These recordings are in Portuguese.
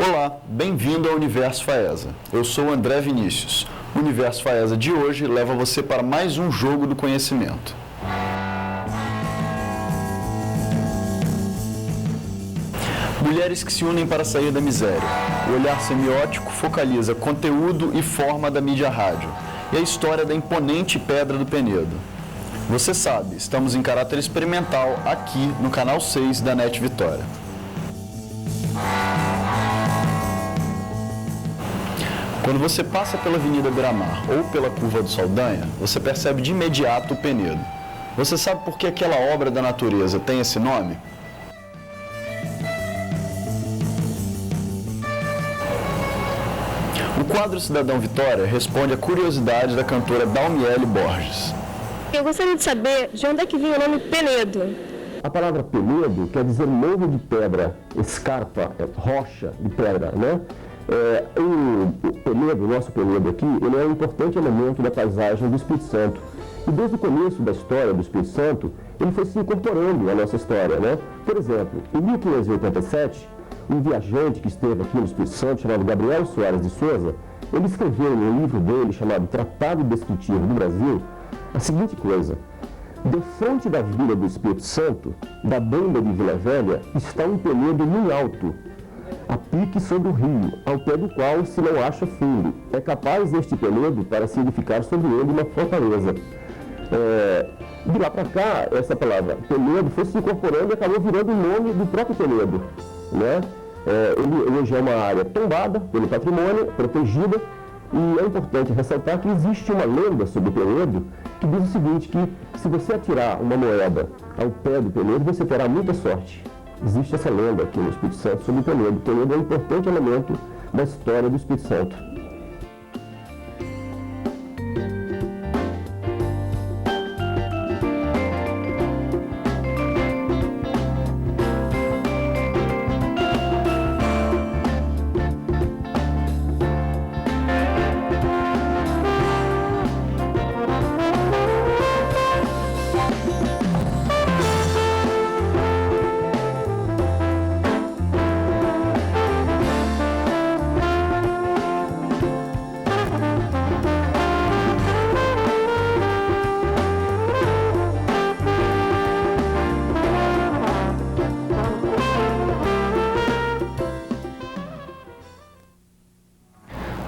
Olá, bem-vindo ao Universo Faesa. Eu sou André Vinícius. O Universo Faesa de hoje leva você para mais um jogo do conhecimento. Mulheres que se unem para sair da miséria. O olhar semiótico focaliza conteúdo e forma da mídia rádio e a história da imponente Pedra do Penedo. Você sabe, estamos em caráter experimental aqui no canal 6 da NET Vitória. Quando você passa pela Avenida Beira-Mar ou pela Curva do Saldanha, você percebe de imediato o Penedo. Você sabe por que aquela obra da natureza tem esse nome? O quadro Cidadão Vitória responde à curiosidade da cantora Dalmiele Borges. Eu gostaria de saber de onde é que vinha o nome Penedo. A palavra penedo quer dizer morro de pedra, escarpa, rocha de pedra, né? O penedo, o nosso penedo aqui, ele é um importante elemento da paisagem do Espírito Santo. E desde o começo da história do Espírito Santo, ele foi se incorporando à nossa história, né? Por exemplo, em 1587, um viajante que esteve aqui no Espírito Santo, chamado Gabriel Soares de Souza, ele escreveu no livro dele, chamado Tratado Descritivo do Brasil, a seguinte coisa: de frente da vila do Espírito Santo, da banda de Vila Velha, está um penedo muito alto, a pique sobre o rio, ao pé do qual se não acha fundo. É capaz este penedo para se edificar sobre ele uma fortaleza. De lá para cá, essa palavra penedo foi se incorporando e acabou virando o nome do próprio penedo, né? Ele hoje é uma área tombada pelo patrimônio, protegida, e é importante ressaltar que existe uma lenda sobre o penedo que diz o seguinte, que se você atirar uma moeda ao pé do penedo, você terá muita sorte. Existe essa lenda aqui no Espírito Santo sobre o penedo. O penedo é um importante elemento da história do Espírito Santo.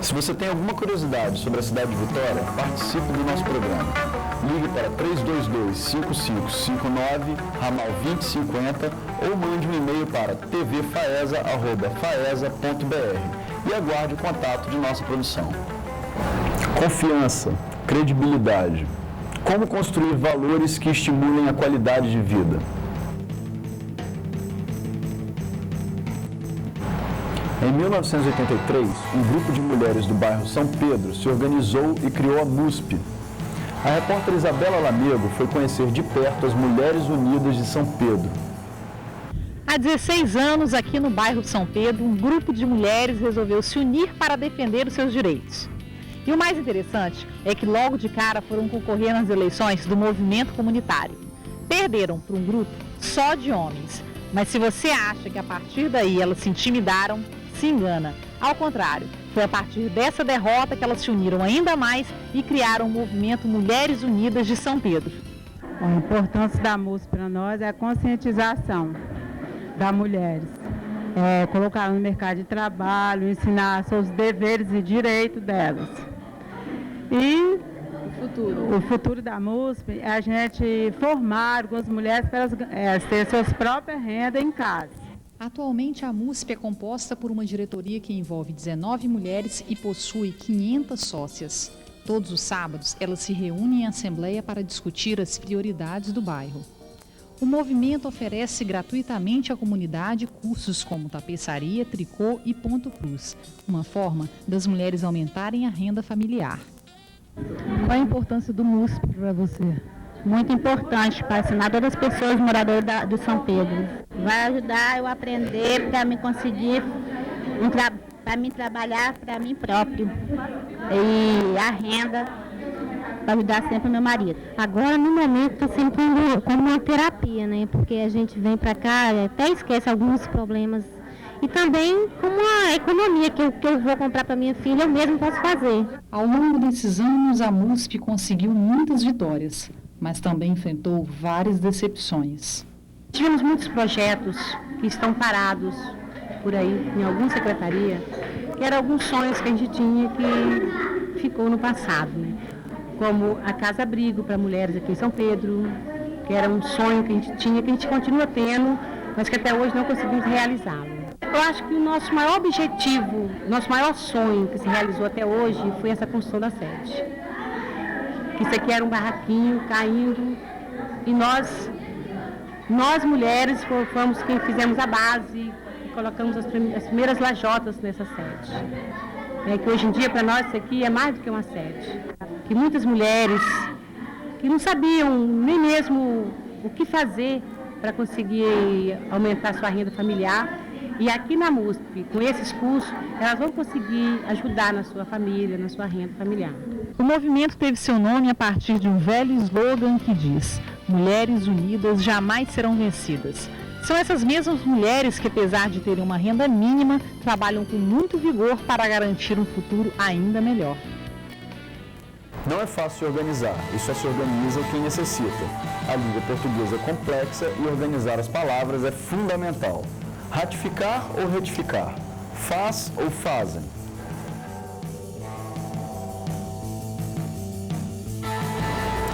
Se você tem alguma curiosidade sobre a cidade de Vitória, participe do nosso programa. Ligue para 322-5559, ramal 2050 ou mande um e-mail para tvfaesa@faesa.br e aguarde o contato de nossa produção. Confiança, credibilidade. Como construir valores que estimulem a qualidade de vida? Em 1983, um grupo de mulheres do bairro São Pedro se organizou e criou a MUSP. A repórter Isabela Lamego foi conhecer de perto as Mulheres Unidas de São Pedro. Há 16 anos, aqui no bairro São Pedro, um grupo de mulheres resolveu se unir para defender os seus direitos. E o mais interessante é que logo de cara foram concorrer nas eleições do movimento comunitário. Perderam para um grupo só de homens. Mas se você acha que a partir daí elas se intimidaram, se engana. Ao contrário, foi a partir dessa derrota que elas se uniram ainda mais e criaram o movimento Mulheres Unidas de São Pedro. A importância da MUSP para nós é a conscientização das mulheres. Colocar no mercado de trabalho, ensinar sobre os deveres e direitos delas. E o futuro da MUSP é a gente formar algumas mulheres para elas terem suas próprias rendas em casa. Atualmente, a MUSP é composta por uma diretoria que envolve 19 mulheres e possui 500 sócias. Todos os sábados, elas se reúnem em assembleia para discutir as prioridades do bairro. O movimento oferece gratuitamente à comunidade cursos como tapeçaria, tricô e ponto cruz, uma forma das mulheres aumentarem a renda familiar. Qual a importância do MUSP para você? Muito importante para ensinar todas as pessoas moradoras do São Pedro. Vai ajudar eu a aprender para me conseguir, para mim trabalhar para mim próprio. E a renda para ajudar sempre o meu marido. Agora, no momento, está sendo como uma terapia, né? Porque a gente vem para cá, até esquece alguns problemas e também com a economia que eu vou comprar para minha filha, eu mesmo posso fazer. Ao longo desses anos, a MUSP conseguiu muitas vitórias, mas também enfrentou várias decepções. Tivemos muitos projetos que estão parados por aí, em alguma secretaria, que eram alguns sonhos que a gente tinha que ficou no passado, né? Como a Casa Abrigo para mulheres aqui em São Pedro, que era um sonho que a gente tinha, que a gente continua tendo, mas que até hoje não conseguimos realizá-lo. Eu acho que o nosso maior objetivo, nosso maior sonho que se realizou até hoje foi essa construção da sede. Isso aqui era um barraquinho caindo e nós mulheres fomos quem fizemos a base e colocamos as primeiras lajotas nessa sede. Que hoje em dia para nós isso aqui é mais do que uma sede. Que muitas mulheres que não sabiam nem mesmo o que fazer para conseguir aumentar sua renda familiar. E aqui na MUSP, com esses cursos, elas vão conseguir ajudar na sua família, na sua renda familiar. O movimento teve seu nome a partir de um velho slogan que diz: mulheres unidas jamais serão vencidas. São essas mesmas mulheres que, apesar de terem uma renda mínima, trabalham com muito vigor para garantir um futuro ainda melhor. Não é fácil se organizar, e só se organiza quem necessita. A língua portuguesa é complexa e organizar as palavras é fundamental. Ratificar ou retificar? Faz ou fazem?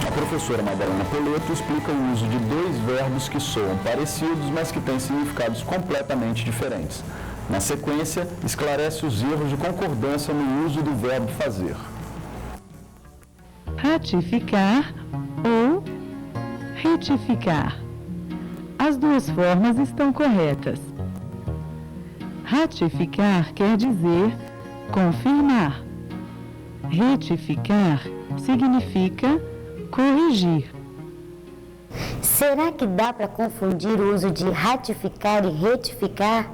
A professora Madalena Poleto explica o uso de dois verbos que soam parecidos, mas que têm significados completamente diferentes. Na sequência, esclarece os erros de concordância no uso do verbo fazer. Ratificar ou retificar. As duas formas estão corretas. Ratificar quer dizer confirmar. Retificar significa corrigir. Será que dá para confundir o uso de ratificar e retificar?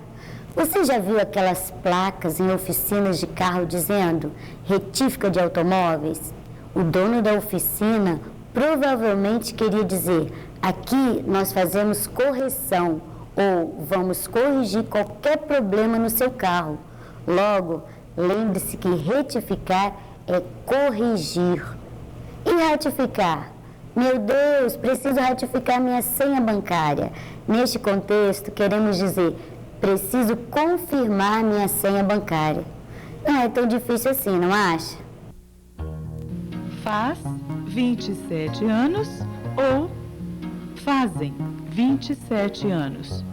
Você já viu aquelas placas em oficinas de carro dizendo retífica de automóveis? O dono da oficina provavelmente queria dizer: aqui nós fazemos correção ou vamos corrigir qualquer problema no seu carro. Logo, lembre-se que retificar é corrigir. E ratificar? Meu Deus, preciso ratificar minha senha bancária. Neste contexto, queremos dizer: preciso confirmar minha senha bancária. Não é tão difícil assim, não acha? Faz 27 anos ou fazem 27 anos.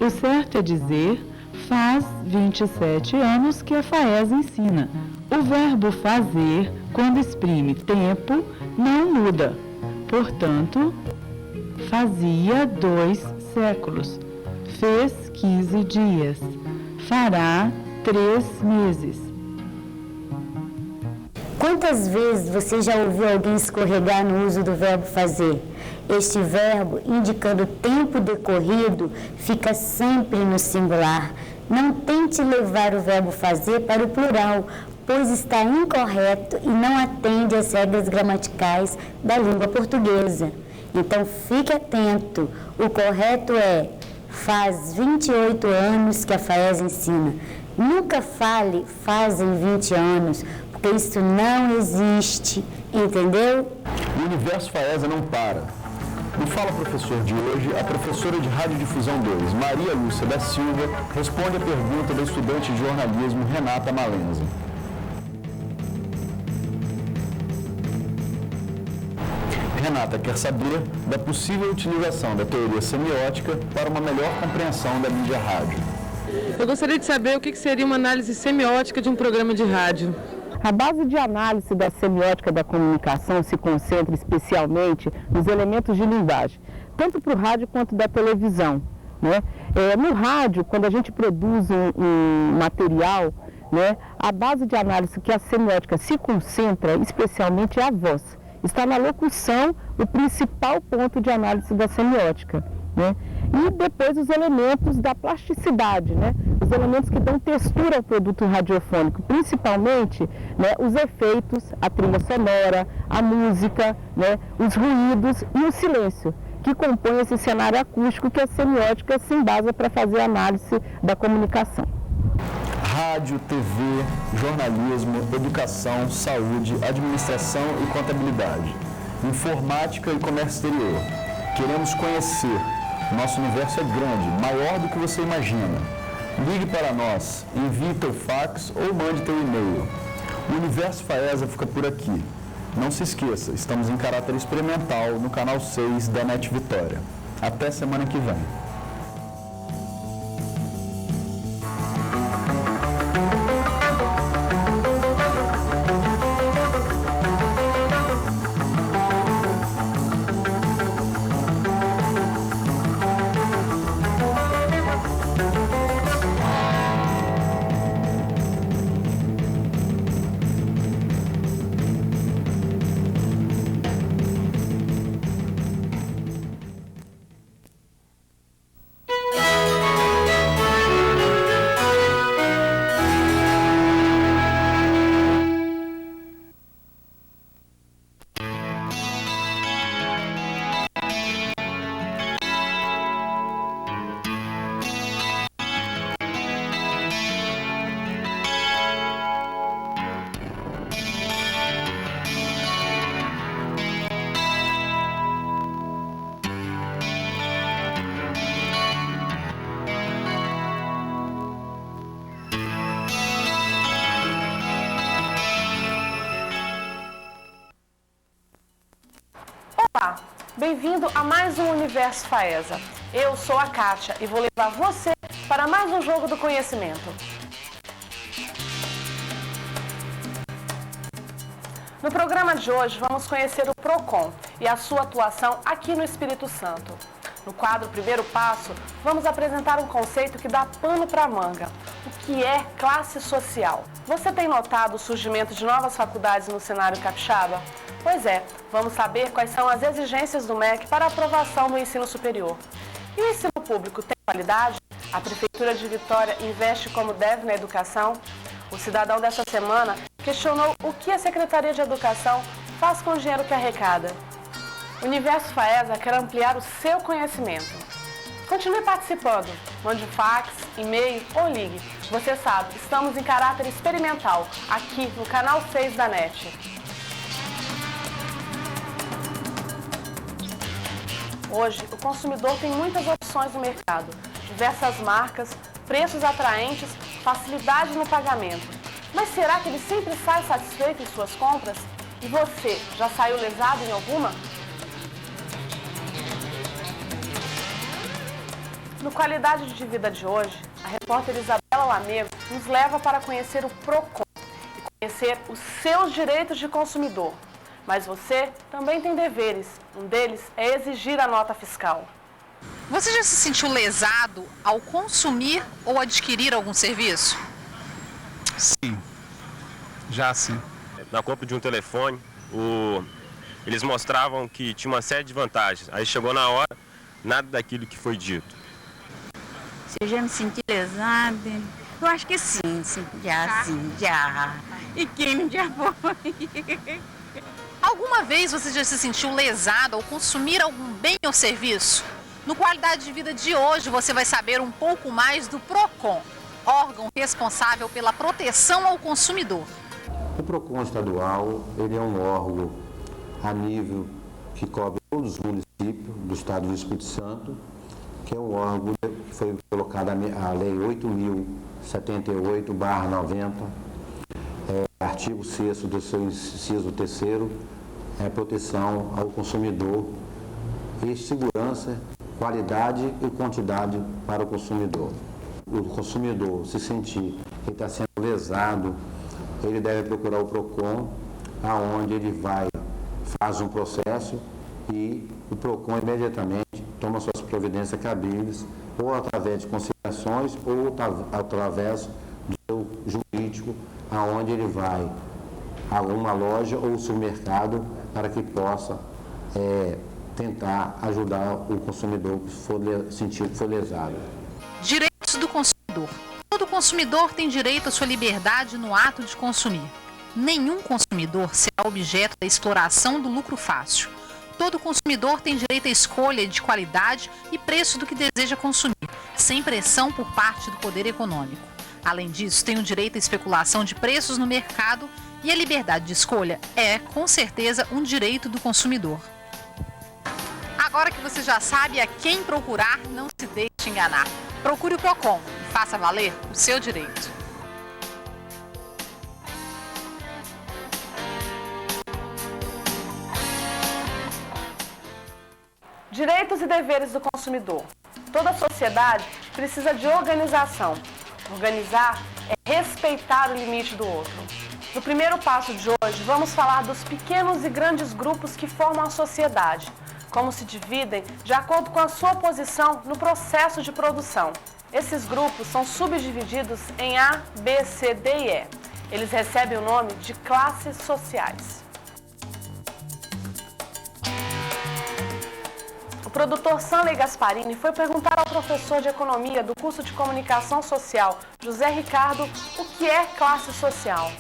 O certo é dizer faz 27 anos que a FAES ensina. O verbo fazer, quando exprime tempo, não muda. Portanto, fazia 2 séculos, fez 15 dias, fará 3 meses. Quantas vezes você já ouviu alguém escorregar no uso do verbo fazer? Este verbo, indicando o tempo decorrido, fica sempre no singular. Não tente levar o verbo fazer para o plural, pois está incorreto e não atende às regras gramaticais da língua portuguesa. Então fique atento, o correto é: faz 28 anos que a FAES ensina. Nunca fale fazem 20 anos, porque isso não existe, entendeu? O Universo FAESA não para. No Fala Professor de hoje, a professora de Radiodifusão 2, Maria Lúcia da Silva, responde a pergunta da estudante de jornalismo Renata Malenza. Renata quer saber da possível utilização da teoria semiótica para uma melhor compreensão da mídia rádio. Eu gostaria de saber o que seria uma análise semiótica de um programa de rádio. A base de análise da semiótica da comunicação se concentra especialmente nos elementos de linguagem, tanto para o rádio quanto da televisão, né? No rádio, quando a gente produz um material, né, a base de análise que a semiótica se concentra especialmente é a voz. Está na locução o principal ponto de análise da semiótica, né? E depois os elementos da plasticidade, né? Os elementos que dão textura ao produto radiofônico, principalmente, né, os efeitos, a trilha sonora, a música, né, os ruídos e o silêncio, que compõem esse cenário acústico que a semiótica se embasa para fazer a análise da comunicação. Rádio, TV, jornalismo, educação, saúde, administração e contabilidade, informática e comércio exterior. Queremos conhecer. Nosso universo é grande, maior do que você imagina. Ligue para nós, envie teu fax ou mande teu e-mail. O Universo FAESA fica por aqui. Não se esqueça, estamos em caráter experimental no canal 6 da NET Vitória. Até semana que vem. Olá, bem-vindo a mais um Universo FAESA. Eu sou a Kátia e vou levar você para mais um jogo do conhecimento. No programa de hoje vamos conhecer o PROCON e a sua atuação aqui no Espírito Santo. No quadro Primeiro Passo, vamos apresentar um conceito que dá pano para manga. O que é classe social? Você tem notado o surgimento de novas faculdades no cenário capixaba? Pois é, vamos saber quais são as exigências do MEC para a aprovação do ensino superior. E o ensino público tem qualidade? A Prefeitura de Vitória investe como deve na educação? O cidadão dessa semana questionou o que a Secretaria de Educação faz com o dinheiro que arrecada. O Universo FAESA quer ampliar o seu conhecimento. Continue participando. Mande fax, e-mail ou ligue. Você sabe, estamos em caráter experimental, aqui no canal 6 da NET. Hoje, o consumidor tem muitas opções no mercado. Diversas marcas, preços atraentes, facilidade no pagamento. Mas será que ele sempre sai satisfeito em suas compras? E você, já saiu lesado em alguma? No Qualidade de Vida de hoje, a repórter Isabela Lamego nos leva para conhecer o PROCON e conhecer os seus direitos de consumidor. Mas você também tem deveres. Um deles é exigir a nota fiscal. Você já se sentiu lesado ao consumir ou adquirir algum serviço? Sim, já sim. Na compra de um telefone, eles mostravam que tinha uma série de vantagens. Aí chegou na hora, nada daquilo que foi dito. Se eu já me senti lesada, eu acho que sim, já. E quem já foi? Alguma vez você já se sentiu lesado ao consumir algum bem ou serviço? No Qualidade de Vida de hoje você vai saber um pouco mais do PROCON, órgão responsável pela proteção ao consumidor. O PROCON estadual, ele é um órgão a nível que cobre todos os municípios do estado do Espírito Santo, que é um órgão que foi colocada a Lei 8.078/90, artigo 6º do seu inciso 3º, proteção ao consumidor e segurança, qualidade e quantidade para o consumidor. O consumidor se sentir que está sendo lesado, ele deve procurar o PROCON, aonde ele faz um processo e o PROCON imediatamente toma suas providências cabíveis, ou através de conciliações ou através do seu jurídico, aonde ele vai a uma loja ou supermercado para que possa tentar ajudar o consumidor que sentiu que foi lesado. Direitos do consumidor. Todo consumidor tem direito à sua liberdade no ato de consumir. Nenhum consumidor será objeto da exploração do lucro fácil. Todo consumidor tem direito à escolha de qualidade e preço do que deseja consumir, sem pressão por parte do poder econômico. Além disso, tem o direito à especulação de preços no mercado e a liberdade de escolha é, com certeza, um direito do consumidor. Agora que você já sabe a quem procurar, não se deixe enganar. Procure o PROCON e faça valer o seu direito. Direitos e deveres do consumidor. Toda sociedade precisa de organização. Organizar é respeitar o limite do outro. No primeiro passo de hoje, vamos falar dos pequenos e grandes grupos que formam a sociedade, como se dividem de acordo com a sua posição no processo de produção. Esses grupos são subdivididos em A, B, C, D e E. Eles recebem o nome de classes sociais. O produtor Sanley Gasparini foi perguntar ao professor de economia do curso de comunicação social, José Ricardo, o que é classe social.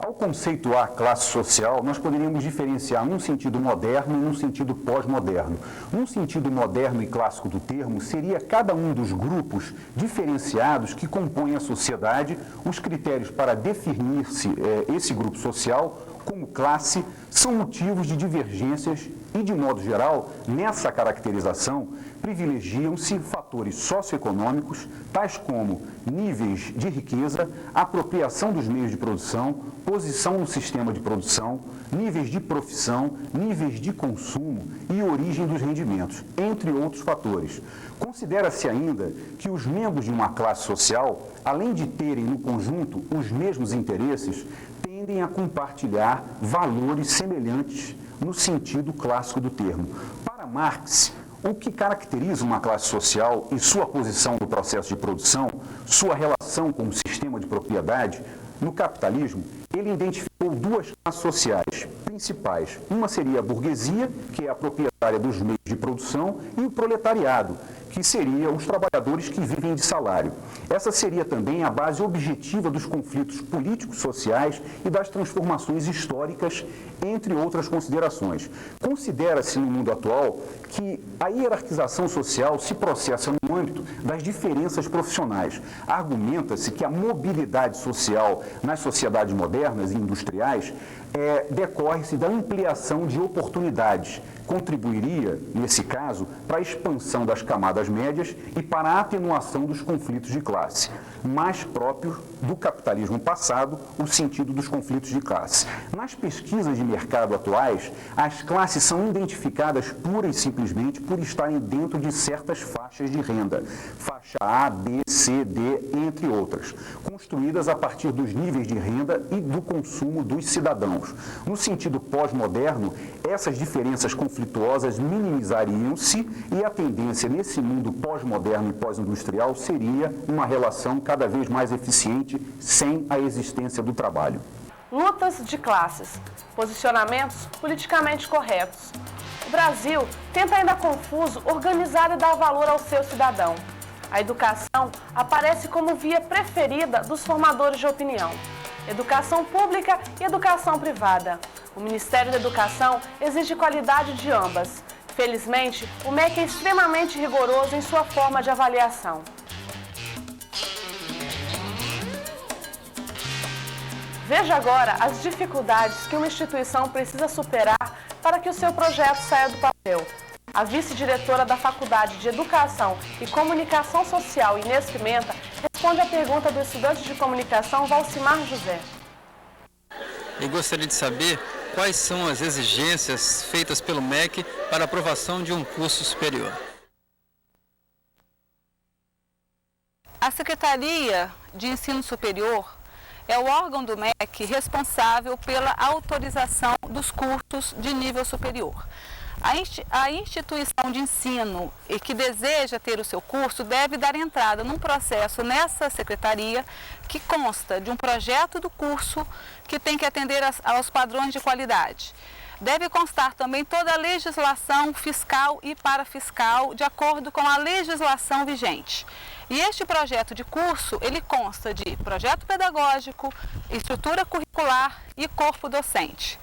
Ao conceituar classe social, nós poderíamos diferenciar num sentido moderno e num sentido pós-moderno. Num sentido moderno e clássico do termo, seria cada um dos grupos diferenciados que compõem a sociedade. Os critérios para definir-se esse grupo social como classe são motivos de divergências e, de modo geral, nessa caracterização, privilegiam-se fatores socioeconômicos, tais como níveis de riqueza, apropriação dos meios de produção, posição no sistema de produção, níveis de profissão, níveis de consumo e origem dos rendimentos, entre outros fatores. Considera-se ainda que os membros de uma classe social, além de terem no conjunto os mesmos interesses, tendem a compartilhar valores semelhantes no sentido clássico do termo. Para Marx, o que caracteriza uma classe social e sua posição no processo de produção, sua relação com o sistema de propriedade, no capitalismo, ele identificou duas classes sociais principais. Uma seria a burguesia, que é a proprietária dos meios de produção, e o proletariado, que seria os trabalhadores que vivem de salário. Essa seria também a base objetiva dos conflitos políticos, sociais e das transformações históricas, entre outras considerações. Considera-se no mundo atual que a hierarquização social se processa no âmbito das diferenças profissionais. Argumenta-se que a mobilidade social nas sociedades modernas e industriais decorre-se da ampliação de oportunidades. Contribuiria, nesse caso, para a expansão das camadas médias e para a atenuação dos conflitos de classe, mais próprios do capitalismo passado, o sentido dos conflitos de classe. Nas pesquisas de mercado atuais, as classes são identificadas pura e simplesmente por estarem dentro de certas faixas de renda, faixa A, B, C, D, entre outras, construídas a partir dos níveis de renda e do consumo dos cidadãos. No sentido pós-moderno, essas diferenças conflituosas minimizariam-se e a tendência nesse mundo pós-moderno e pós-industrial seria uma relação cada vez mais eficiente sem a existência do trabalho. Lutas de classes, posicionamentos politicamente corretos. O Brasil tenta ainda confuso organizar e dar valor ao seu cidadão. A educação aparece como via preferida dos formadores de opinião. Educação pública e educação privada. O Ministério da Educação exige qualidade de ambas. Felizmente, o MEC é extremamente rigoroso em sua forma de avaliação. Veja agora as dificuldades que uma instituição precisa superar para que o seu projeto saia do papel. A vice-diretora da Faculdade de Educação e Comunicação Social, Inês Pimenta, responde à pergunta do estudante de comunicação Valcimar José. Eu gostaria de saber quais são as exigências feitas pelo MEC para a aprovação de um curso superior. A Secretaria de Ensino Superior é o órgão do MEC responsável pela autorização dos cursos de nível superior. A instituição de ensino que deseja ter o seu curso deve dar entrada num processo nessa secretaria que consta de um projeto do curso que tem que atender aos padrões de qualidade. Deve constar também toda a legislação fiscal e parafiscal, de acordo com a legislação vigente. E este projeto de curso, ele consta de projeto pedagógico, estrutura curricular e corpo docente.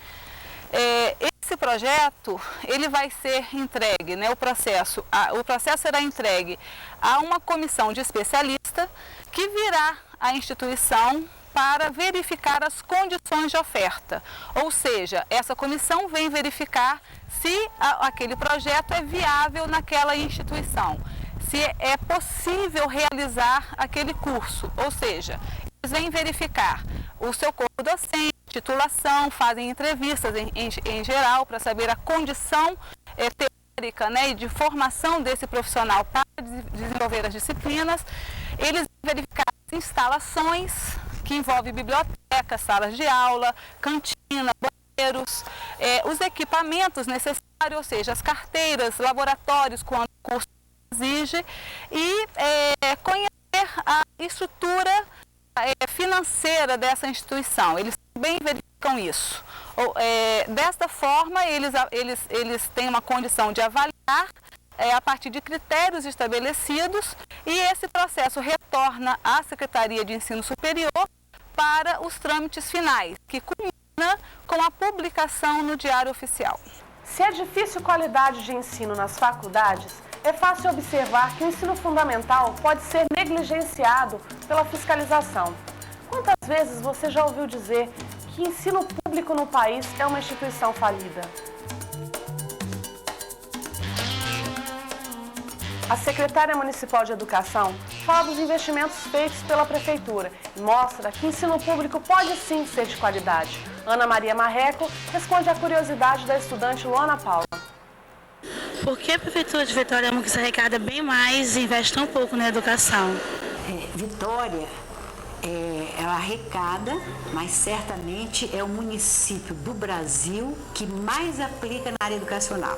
Esse projeto, ele vai ser entregue, né, o processo será entregue a uma comissão de especialista que virá à instituição para verificar as condições de oferta. Ou seja, essa comissão vem verificar se aquele projeto é viável naquela instituição, se é possível realizar aquele curso. Ou seja, eles vêm verificar o seu corpo docente, titulação, fazem entrevistas em geral para saber a condição teórica, né, e de formação desse profissional para desenvolver as disciplinas. Eles vão verificar as instalações, que envolvem biblioteca, salas de aula, cantina, banheiros, os equipamentos necessários, ou seja, as carteiras, laboratórios, quando o curso exige, e conhecer a estrutura financeira dessa instituição. Eles também verificam isso. Desta forma, eles têm uma condição de avaliar a partir de critérios estabelecidos, e esse processo retorna à Secretaria de Ensino Superior para os trâmites finais, que culmina com a publicação no Diário Oficial. Se é difícil qualidade de ensino nas faculdades, é fácil observar que o ensino fundamental pode ser negligenciado pela fiscalização. Quantas vezes você já ouviu dizer que ensino público no país é uma instituição falida? A secretária municipal de Educação fala dos investimentos feitos pela Prefeitura e mostra que o ensino público pode sim ser de qualidade. Ana Maria Marreco responde à curiosidade da estudante Luana Paula. Por que a Prefeitura de Vitória é uma que se arrecada bem mais e investe tão pouco na educação? Vitória, ela arrecada, mas certamente é o município do Brasil que mais aplica na área educacional.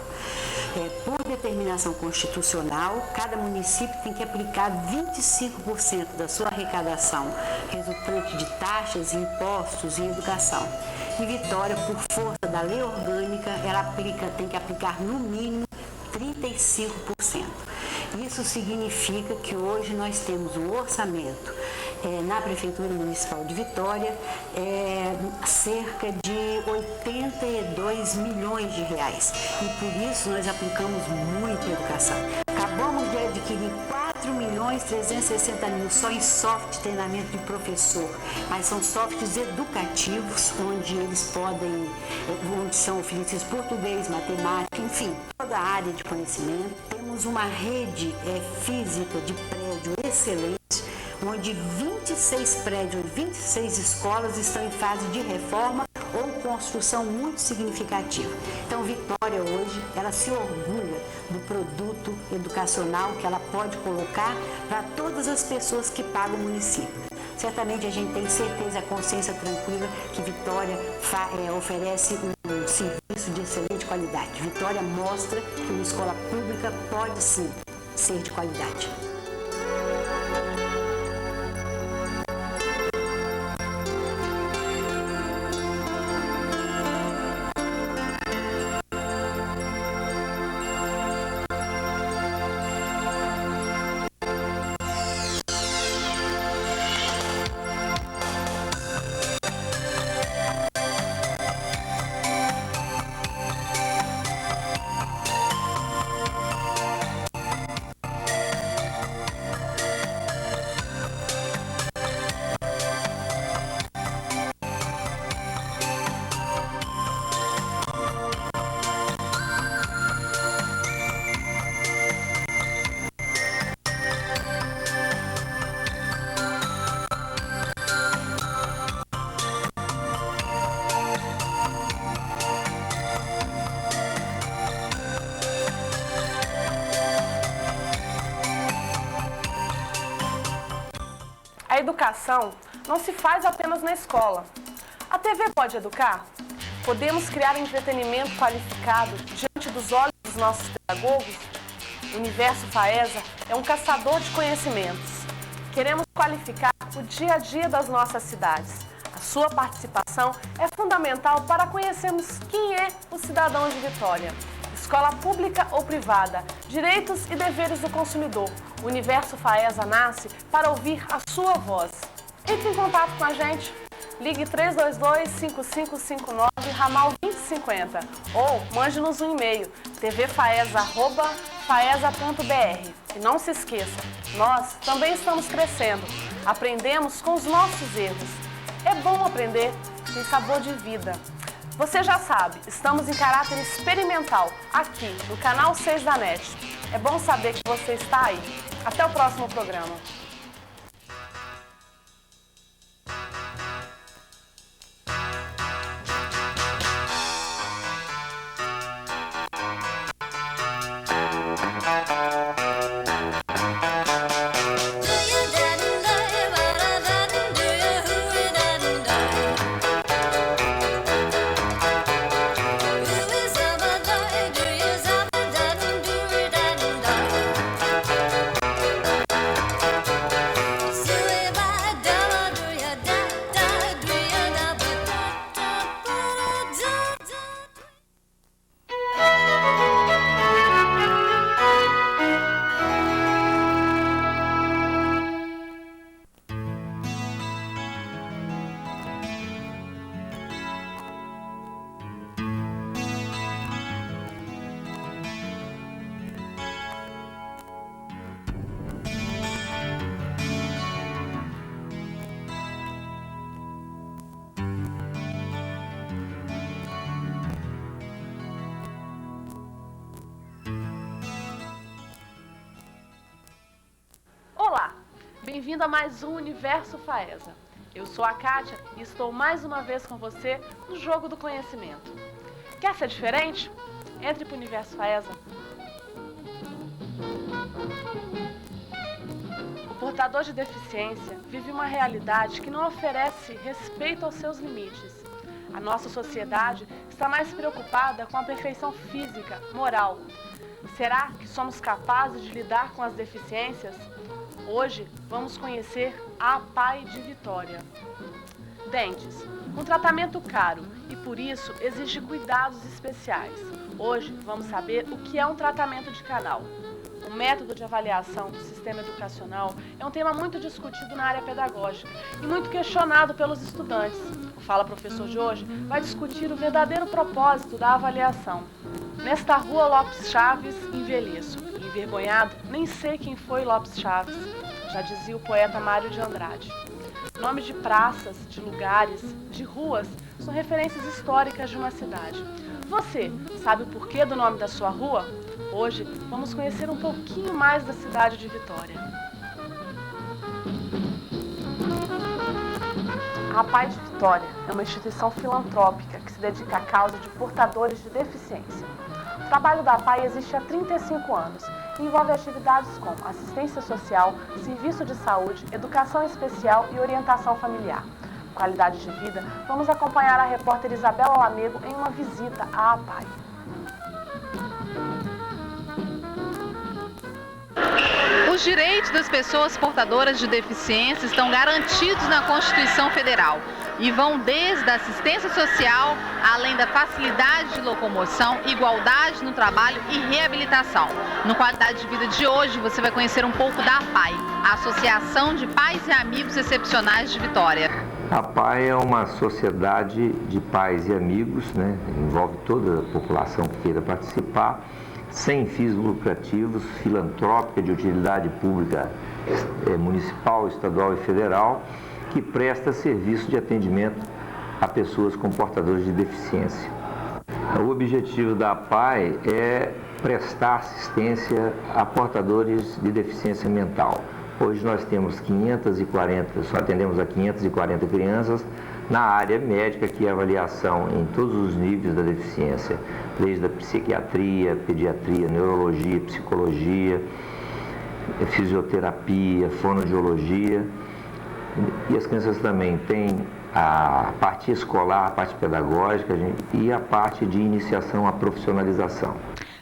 Por determinação constitucional, cada município tem que aplicar 25% da sua arrecadação resultante de taxas e impostos em educação. E Vitória, por força da lei orgânica, ela tem que aplicar no mínimo 35%. Isso significa que hoje nós temos um orçamento na Prefeitura Municipal de Vitória cerca de 82 milhões de reais. E por isso nós aplicamos muita educação. Acabamos de adquirir 4.360.000 só em software treinamento de professor, mas são softwares educativos onde eles onde são oferecidos português, matemática, enfim, toda a área de conhecimento. Temos uma rede física de prédio excelente, onde 26 prédios, 26 escolas estão em fase de reforma ou construção muito significativa. Então, Vitória hoje, ela se orgulha do produto educacional que ela pode colocar para todas as pessoas que pagam o município. Certamente a gente tem certeza, a consciência tranquila, que Vitória oferece um serviço de excelente qualidade. Vitória mostra que uma escola pública pode sim ser de qualidade. A educação não se faz apenas na escola. A TV pode educar? Podemos criar entretenimento qualificado diante dos olhos dos nossos pedagogos? O Universo FAESA é um caçador de conhecimentos. Queremos qualificar o dia a dia das nossas cidades. A A sua participação é fundamental para conhecermos quem é o cidadão de Vitória. Escola pública ou privada, direitos e deveres do consumidor. O Universo Faesa nasce para ouvir a sua voz. Entre em contato com a gente. Ligue 322-5559, ramal 2050. Ou mande-nos um e-mail, tvfaesa@faesa.br. E não se esqueça, nós também estamos crescendo. Aprendemos com os nossos erros. É bom aprender, tem sabor de vida. Você já sabe, estamos em caráter experimental, aqui no canal 6 da NET. É bom saber que você está aí. Até o próximo programa. Olá, bem-vindo a mais um Universo Faesa. Eu sou a Kátia e estou mais uma vez com você no Jogo do Conhecimento. Quer ser diferente? Entre para o Universo Faesa. O portador de deficiência vive uma realidade que não oferece respeito aos seus limites. A nossa sociedade está mais preocupada com a perfeição física, moral. Será que somos capazes de lidar com as deficiências? Hoje vamos conhecer a APAE de Vitória. Dentes, um tratamento caro e por isso exige cuidados especiais. Hoje vamos saber o que é um tratamento de canal. O método de avaliação do sistema educacional é um tema muito discutido na área pedagógica e muito questionado pelos estudantes. O Fala Professor de hoje vai discutir o verdadeiro propósito da avaliação. Nesta rua Lopes Chaves, envelheço. Envergonhado, nem sei quem foi Lopes Chaves, já dizia o poeta Mário de Andrade. Nomes de praças, de lugares, de ruas são referências históricas de uma cidade. Você sabe o porquê do nome da sua rua? Hoje vamos conhecer um pouquinho mais da cidade de Vitória. A APAE de Vitória é uma instituição filantrópica que se dedica à causa de portadores de deficiência. O trabalho da APAE existe há 35 anos e envolve atividades como assistência social, serviço de saúde, educação especial e orientação familiar. Qualidade de vida, vamos acompanhar a repórter Isabela Lamego em uma visita à APAE. Os direitos das pessoas portadoras de deficiência estão garantidos na Constituição Federal e vão desde a assistência social, além da facilidade de locomoção, igualdade no trabalho e reabilitação. No Qualidade de Vida de hoje, você vai conhecer um pouco da APAE, a Associação de Pais e Amigos Excepcionais de Vitória. A APAE é uma sociedade de pais e amigos, né? Envolve toda a população que queira participar, sem fins lucrativos, filantrópica, de utilidade pública municipal, estadual e federal, que presta serviço de atendimento a pessoas com portadores de deficiência. O objetivo da APAE é prestar assistência a portadores de deficiência mental. Hoje nós temos 540, só atendemos a 540 crianças na área médica, que é a avaliação em todos os níveis da deficiência, desde a psiquiatria, pediatria, neurologia, psicologia, fisioterapia, fonoaudiologia. E as crianças também têm a parte escolar, a parte pedagógica e a parte de iniciação à profissionalização.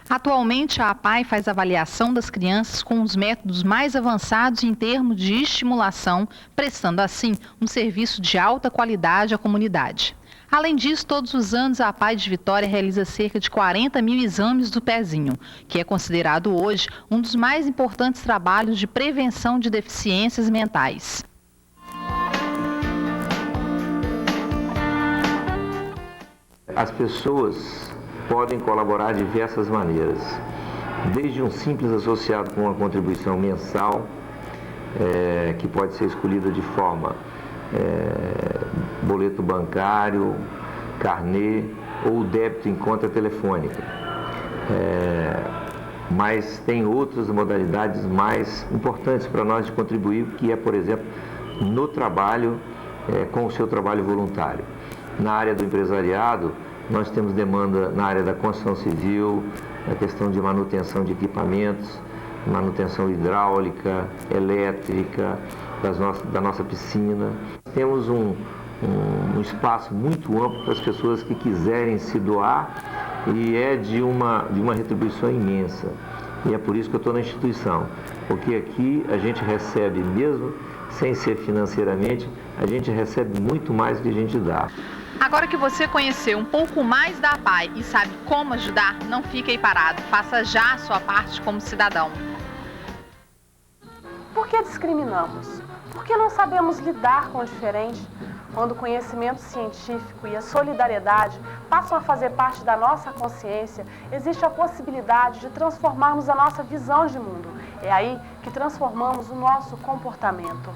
Atualmente, a APAE faz avaliação das crianças com os métodos mais avançados em termos de estimulação, prestando assim um serviço de alta qualidade à comunidade. Além disso, todos os anos a APAE de Vitória realiza cerca de 40 mil exames do pezinho, que é considerado hoje um dos mais importantes trabalhos de prevenção de deficiências mentais. As pessoas podem colaborar de diversas maneiras, desde um simples associado com uma contribuição mensal, que pode ser escolhida de forma boleto bancário, carnê ou débito em conta telefônica. Mas tem outras modalidades mais importantes para nós de contribuir, que é, por exemplo, no trabalho, com o seu trabalho voluntário. Na área do empresariado, nós temos demanda na área da construção civil, a questão de manutenção de equipamentos, manutenção hidráulica, elétrica, da nossa piscina. Temos um espaço muito amplo para as pessoas que quiserem se doar e é de uma retribuição imensa. E é por isso que eu estou na instituição, porque aqui a gente recebe, mesmo sem ser financeiramente, a gente recebe muito mais do que a gente dá. Agora que você conheceu um pouco mais da APAE e sabe como ajudar, não fique aí parado. Faça já a sua parte como cidadão. Por que discriminamos? Por que não sabemos lidar com o diferente? Quando o conhecimento científico e a solidariedade passam a fazer parte da nossa consciência, existe a possibilidade de transformarmos a nossa visão de mundo. É aí que transformamos o nosso comportamento.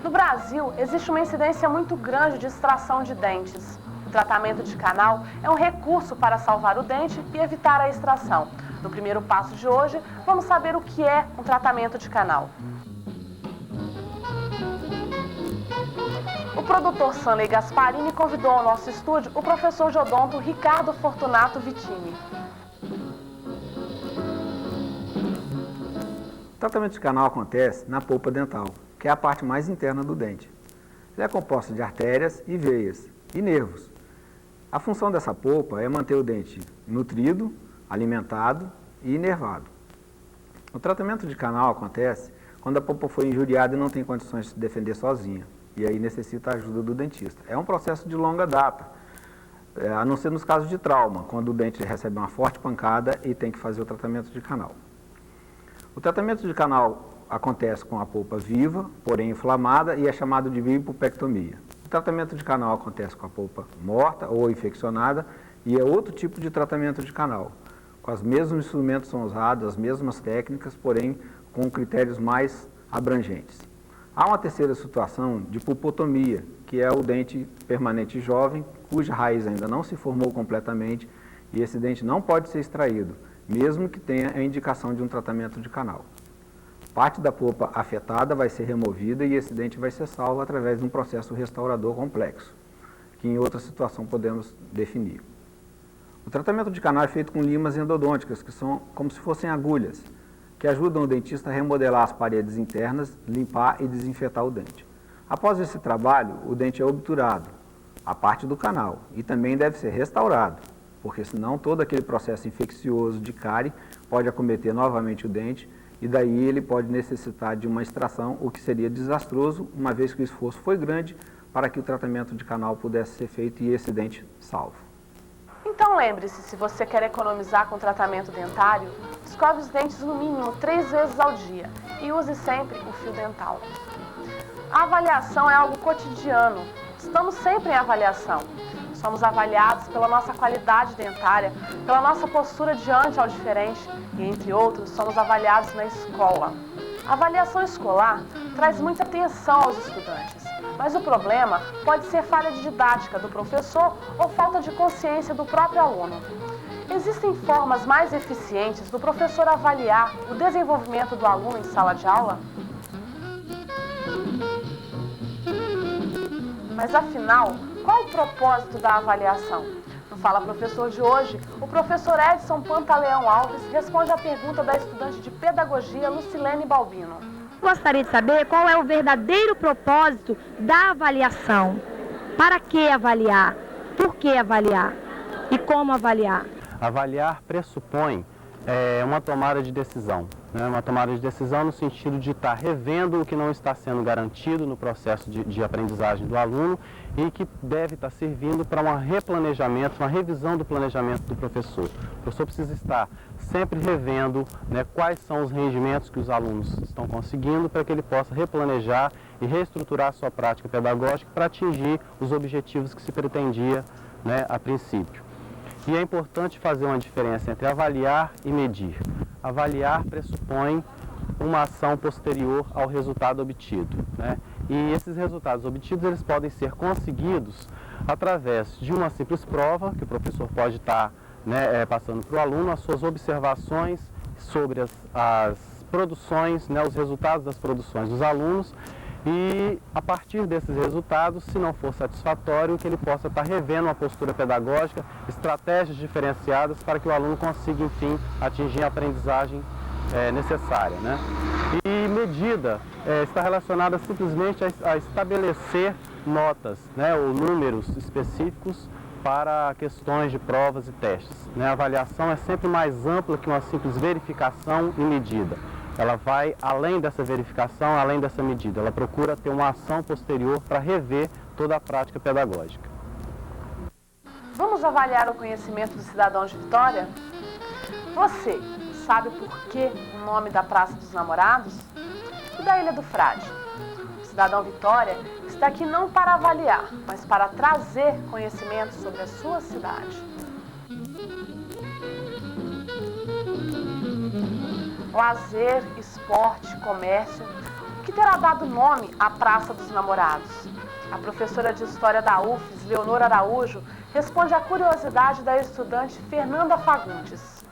No Brasil, existe uma incidência muito grande de extração de dentes. O tratamento de canal é um recurso para salvar o dente e evitar a extração. No primeiro passo de hoje, vamos saber o que é um tratamento de canal. O produtor Sanley Gasparini convidou ao nosso estúdio o professor de odonto Ricardo Fortunato Vittini. O tratamento de canal acontece na polpa dental, que é a parte mais interna do dente. Ele é composto de artérias e veias e nervos. A função dessa polpa é manter o dente nutrido, alimentado e inervado. O tratamento de canal acontece quando a polpa foi injuriada e não tem condições de se defender sozinha, e aí necessita a ajuda do dentista. É um processo de longa data, a não ser nos casos de trauma, quando o dente recebe uma forte pancada e tem que fazer o tratamento de canal. O tratamento de canal acontece com a polpa viva, porém inflamada, e é chamado de bipupectomia. O tratamento de canal acontece com a polpa morta ou infeccionada e é outro tipo de tratamento de canal. Com os mesmos instrumentos são usados, as mesmas técnicas, porém com critérios mais abrangentes. Há uma terceira situação de pulpotomia, que é o dente permanente jovem, cuja raiz ainda não se formou completamente e esse dente não pode ser extraído, mesmo que tenha a indicação de um tratamento de canal. Parte da polpa afetada vai ser removida e esse dente vai ser salvo através de um processo restaurador complexo, que em outra situação podemos definir. O tratamento de canal é feito com limas endodônticas, que são como se fossem agulhas, que ajudam o dentista a remodelar as paredes internas, limpar e desinfetar o dente. Após esse trabalho, o dente é obturado, a parte do canal, e também deve ser restaurado, porque senão todo aquele processo infeccioso de cárie pode acometer novamente o dente e daí ele pode necessitar de uma extração, o que seria desastroso, uma vez que o esforço foi grande para que o tratamento de canal pudesse ser feito e esse dente salvo. Então lembre-se, se você quer economizar com tratamento dentário, escove os dentes no mínimo 3 vezes ao dia e use sempre o fio dental. A avaliação é algo cotidiano, estamos sempre em avaliação. Somos avaliados pela nossa qualidade dentária, pela nossa postura diante ao diferente e, entre outros, somos avaliados na escola. A avaliação escolar traz muita atenção aos estudantes, mas o problema pode ser falha de didática do professor ou falta de consciência do próprio aluno. Existem formas mais eficientes do professor avaliar o desenvolvimento do aluno em sala de aula? Mas afinal, qual o propósito da avaliação? No Fala Professor de hoje, o professor Edson Pantaleão Alves responde à pergunta da estudante de pedagogia Lucilene Balbino. Gostaria de saber qual é o verdadeiro propósito da avaliação. Para que avaliar? Por que avaliar? E como avaliar? Avaliar pressupõe uma tomada de decisão, né? Uma tomada de decisão no sentido de estar revendo o que não está sendo garantido no processo de aprendizagem do aluno e que deve estar servindo para um replanejamento, uma revisão do planejamento do professor. O professor precisa estar sempre revendo, né, quais são os rendimentos que os alunos estão conseguindo para que ele possa replanejar e reestruturar a sua prática pedagógica para atingir os objetivos que se pretendia, né, a princípio. E é importante fazer uma diferença entre avaliar e medir. Avaliar pressupõe uma ação posterior ao resultado obtido, né? E esses resultados obtidos eles podem ser conseguidos através de uma simples prova, que o professor pode estar, né, passando para o aluno as suas observações sobre as produções, né, os resultados das produções dos alunos, e a partir desses resultados, se não for satisfatório, que ele possa estar revendo a postura pedagógica, estratégias diferenciadas para que o aluno consiga, enfim, atingir a aprendizagem necessária, né? E medida está relacionada simplesmente a estabelecer notas, né, ou números específicos para questões de provas e testes, né? A avaliação é sempre mais ampla que uma simples verificação e medida. Ela vai além dessa verificação, além dessa medida. Ela procura ter uma ação posterior para rever toda a prática pedagógica. Vamos avaliar o conhecimento do cidadão de Vitória? Você sabe por que o nome da Praça dos Namorados? E da Ilha do Frade? O cidadão Vitória está aqui não para avaliar, mas para trazer conhecimento sobre a sua cidade. Lazer, esporte, comércio, o que terá dado nome à Praça dos Namorados? A professora de História da UFES, Leonora Araújo, responde à curiosidade da estudante Fernanda Fagundes.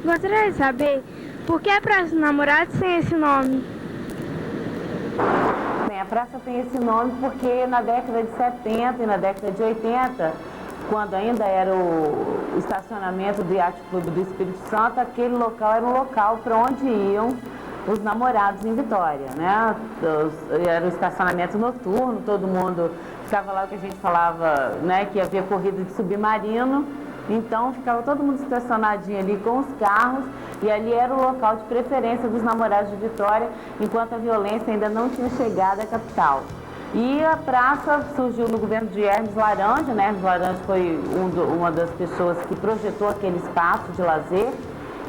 Gostaria de saber por que a Praça dos Namorados tem esse nome? Bem, a praça tem esse nome porque na década de 70 e na década de 80, quando ainda era o estacionamento do Yacht Clube do Espírito Santo, aquele local era um local para onde iam os namorados em Vitória, né? Era o estacionamento noturno, todo mundo ficava lá, o que a gente falava, né, que havia corrida de submarino, então ficava todo mundo estacionadinho ali com os carros e ali era o local de preferência dos namorados de Vitória, enquanto a violência ainda não tinha chegado à capital. E a praça surgiu no governo de Hermes Laranja, né? Hermes Laranja foi uma das pessoas que projetou aquele espaço de lazer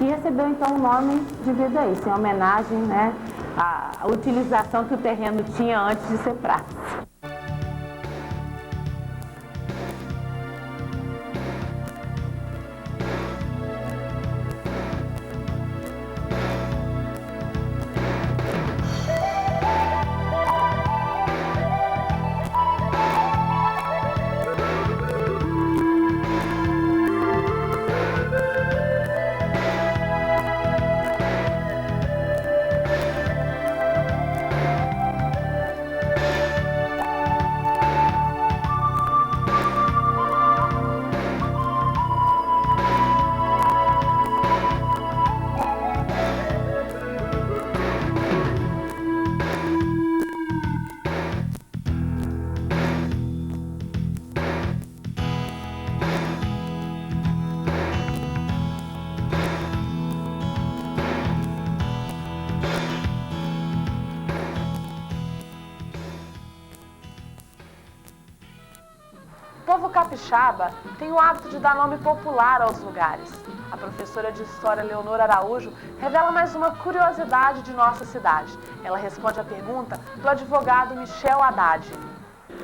e recebeu então o nome devido a isso, em homenagem, né, à utilização que o terreno tinha antes de ser praça. O povo capixaba tem o hábito de dar nome popular aos lugares. A professora de História Leonora Araújo revela mais uma curiosidade de nossa cidade. Ela responde à pergunta do advogado Michel Haddad.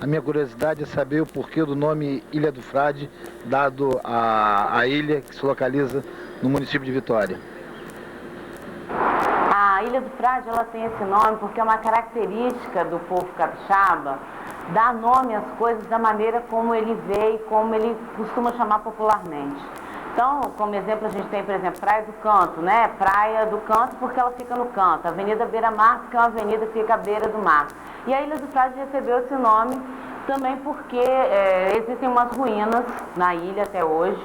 A minha curiosidade é saber o porquê do nome Ilha do Frade, dado a ilha que se localiza no município de Vitória. A Ilha do Frade, ela tem esse nome porque é uma característica do povo capixaba dar nome às coisas da maneira como ele vê e como ele costuma chamar popularmente. Então, como exemplo, a gente tem, por exemplo, Praia do Canto, né? Praia do Canto porque ela fica no canto. Avenida Beira Mar porque é uma avenida que fica à beira do mar. E a Ilha do Frade recebeu esse nome também porque existem umas ruínas na ilha até hoje.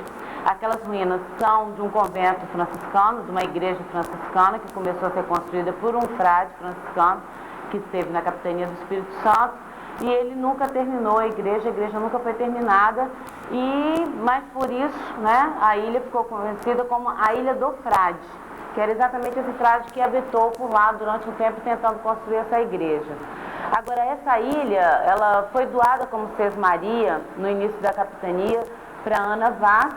Aquelas ruínas são de um convento franciscano, de uma igreja franciscana que começou a ser construída por um frade franciscano que esteve na capitania do Espírito Santo. e ele nunca terminou a igreja nunca foi terminada, mas por isso, né, a ilha ficou conhecida como a Ilha do Frade, que era exatamente esse frade que habitou por lá durante um tempo tentando construir essa igreja. Agora, essa ilha, ela foi doada como sesmaria no início da capitania para Ana Vaz.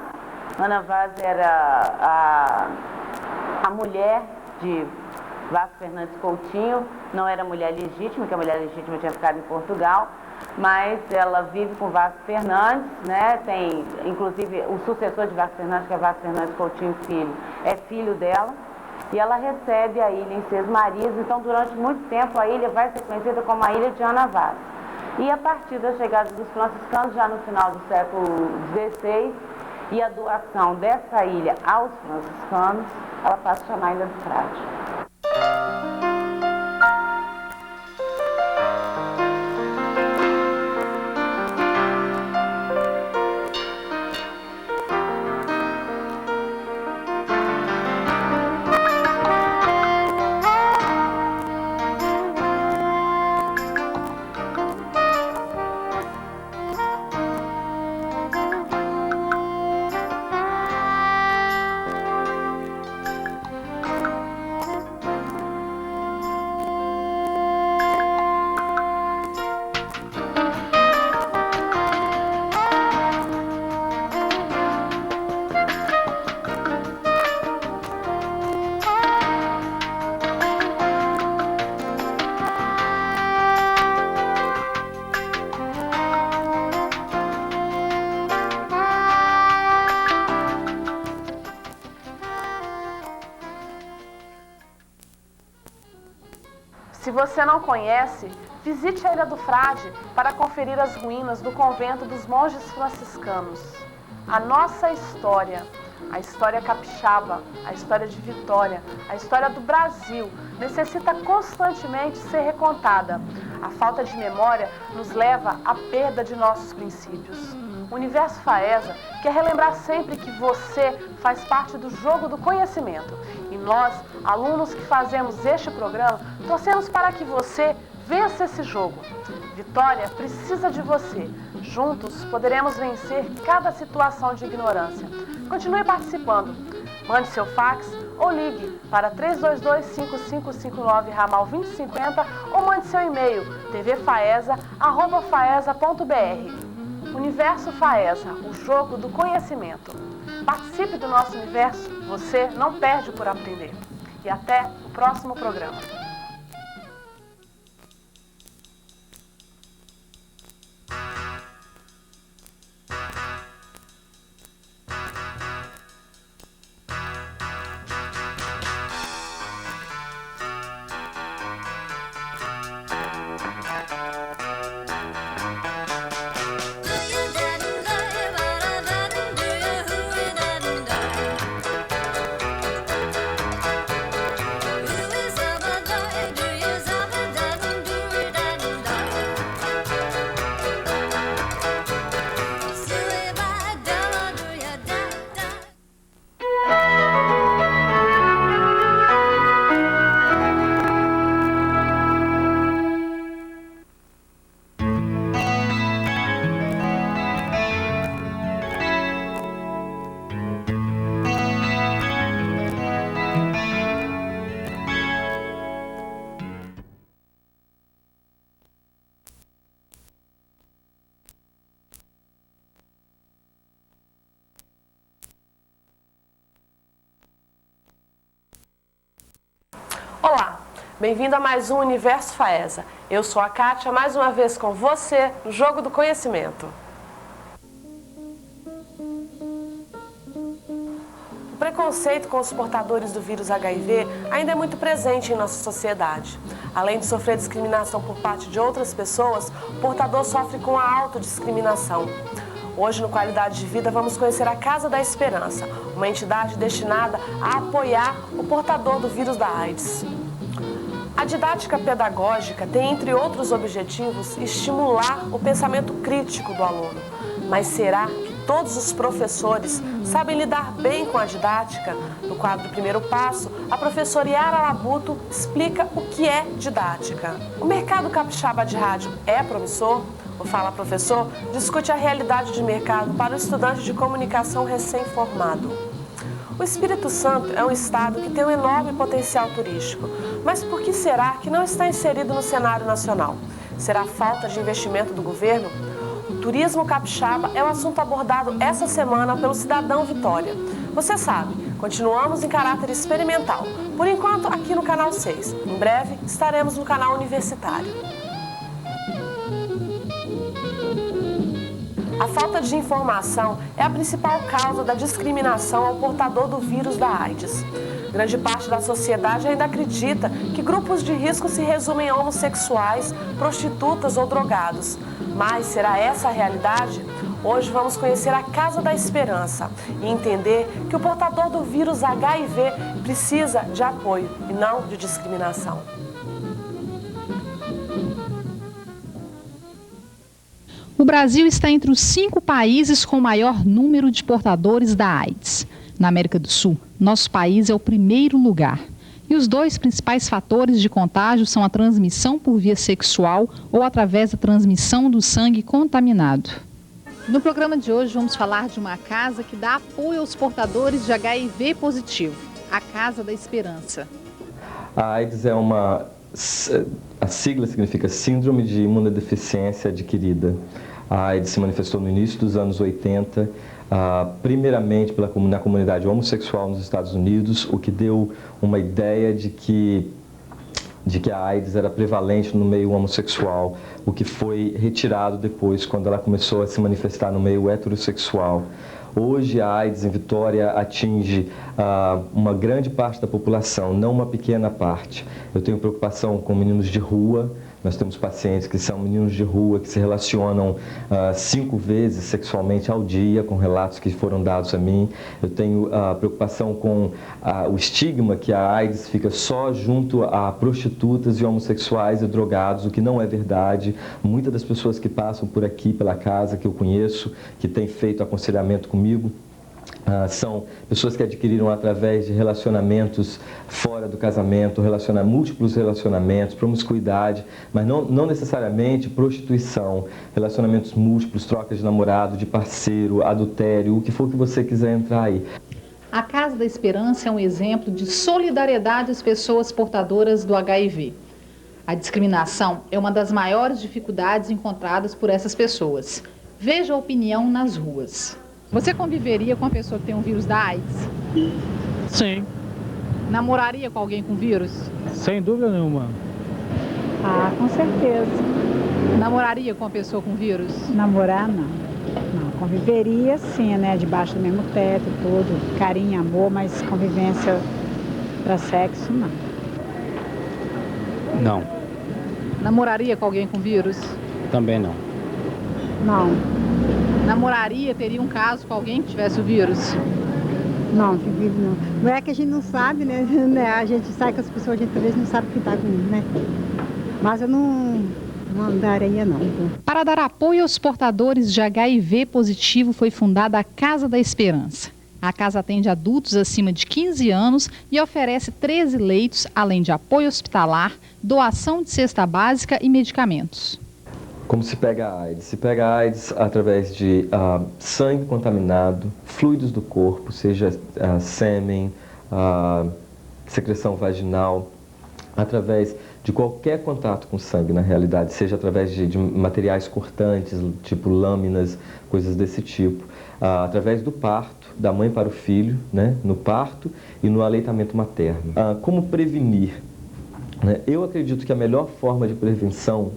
Ana Vaz era a mulher de Vaz Fernandes Coutinho, não era mulher legítima, porque a mulher legítima tinha ficado em Portugal, mas ela vive com Vaz Fernandes, né? Tem, inclusive, o sucessor de Vaz Fernandes, que é Vaz Fernandes Coutinho Filho, é filho dela, e ela recebe a ilha em Sesmarias, então durante muito tempo a ilha vai ser conhecida como a Ilha de Ana Vaz. E a partir da chegada dos franciscanos, já no final do século XVI, e a doação dessa ilha aos franciscanos, ela passa a chamar Ilha do Frade. Se você não conhece, visite a Ilha do Frade para conferir as ruínas do convento dos monges franciscanos. A nossa história, a história capixaba, a história de Vitória, a história do Brasil, necessita constantemente ser recontada. A falta de memória nos leva à perda de nossos princípios. O Universo Faesa quer relembrar sempre que você faz parte do jogo do conhecimento. E nós, alunos que fazemos este programa, torcemos para que você vença esse jogo. Vitória precisa de você. Juntos poderemos vencer cada situação de ignorância. Continue participando. Mande seu fax ou ligue para 322-5559 ramal 2050 ou mande seu e-mail tvfaesa@faesa.br. Universo Faesa, o jogo do conhecimento. Participe do nosso universo, você não perde por aprender. E até o próximo programa. Olá, bem-vindo a mais um Universo Faesa. Eu sou a Kátia, mais uma vez com você no Jogo do Conhecimento. O preconceito com os portadores do vírus HIV ainda é muito presente em nossa sociedade. Além de sofrer discriminação por parte de outras pessoas, o portador sofre com a autodiscriminação. Hoje, no Qualidade de Vida, vamos conhecer a Casa da Esperança, uma entidade destinada a apoiar o portador do vírus da AIDS. A didática pedagógica tem, entre outros objetivos, estimular o pensamento crítico do aluno. Mas será que Todos os professores sabem lidar bem com a didática? No quadro Primeiro Passo, a professora Yara Labuto explica o que é didática. O mercado capixaba de rádio é promissor? O Fala Professor discute a realidade de mercado para o estudante de comunicação recém-formado. O Espírito Santo é um estado que tem um enorme potencial turístico, mas por que será que não está inserido no cenário nacional? Será falta de investimento do governo? O turismo capixaba é um assunto abordado essa semana pelo Cidadão Vitória. Você sabe, continuamos em caráter experimental, por enquanto aqui no Canal 6. Em breve estaremos no canal universitário. A falta de informação é a principal causa da discriminação ao portador do vírus da AIDS. Grande parte da sociedade ainda acredita que grupos de risco se resumem a homossexuais, prostitutas ou drogados. Mas será essa a realidade? Hoje vamos conhecer a Casa da Esperança e entender que o portador do vírus HIV precisa de apoio e não de discriminação. O Brasil está entre os 5 países com o maior número de portadores da AIDS. Na América do Sul, nosso país é o primeiro lugar. E os 2 principais fatores de contágio são a transmissão por via sexual ou através da transmissão do sangue contaminado. No programa de hoje vamos falar de uma casa que dá apoio aos portadores de HIV positivo, a Casa da Esperança. A AIDS é a sigla significa Síndrome de Imunodeficiência Adquirida. A AIDS se manifestou no início dos anos 80, primeiramente na comunidade homossexual nos Estados Unidos, o que deu uma ideia de que a AIDS era prevalente no meio homossexual, o que foi retirado depois, quando ela começou a se manifestar no meio heterossexual. Hoje a AIDS em Vitória atinge uma grande parte da população, não uma pequena parte. Eu tenho preocupação com meninos de rua. Nós temos pacientes que são meninos de rua, que se relacionam 5 vezes sexualmente ao dia, com relatos que foram dados a mim. Eu tenho preocupação com o estigma que a AIDS fica só junto a prostitutas e homossexuais e drogados, o que não é verdade. Muitas das pessoas que passam por aqui, pela casa, que eu conheço, que têm feito aconselhamento comigo, são pessoas que adquiriram através de relacionamentos fora do casamento, múltiplos relacionamentos, promiscuidade, mas não necessariamente prostituição, relacionamentos múltiplos, trocas de namorado, de parceiro, adultério, o que for que você quiser entrar aí. A Casa da Esperança é um exemplo de solidariedade às pessoas portadoras do HIV. A discriminação é uma das maiores dificuldades encontradas por essas pessoas. Veja a opinião nas ruas. Você conviveria com uma pessoa que tem um vírus da AIDS? Sim. Namoraria com alguém com vírus? Sem dúvida nenhuma. Com certeza. Namoraria com uma pessoa com vírus? Namorar, não. Não, conviveria sim, né? Debaixo do mesmo teto, tudo. Carinho, amor, mas convivência para sexo, não. Não. Namoraria com alguém com vírus? Também não. Não. Namoraria, teria um caso com alguém que tivesse o vírus? Não, não. Não é que a gente não sabe, né? A gente sai com as pessoas, a gente talvez não sabe o que está com, né? Mas eu não andaria, não. Para dar apoio aos portadores de HIV positivo, foi fundada a Casa da Esperança. A casa atende adultos acima de 15 anos e oferece 13 leitos, além de apoio hospitalar, doação de cesta básica e medicamentos. Como se pega a AIDS? Se pega a AIDS através de sangue contaminado, fluidos do corpo, seja sêmen, secreção vaginal, através de qualquer contato com sangue, na realidade, seja através de materiais cortantes, tipo lâminas, coisas desse tipo, através do parto, da mãe para o filho, né, no parto e no aleitamento materno. Como prevenir? Eu acredito que a melhor forma de prevenção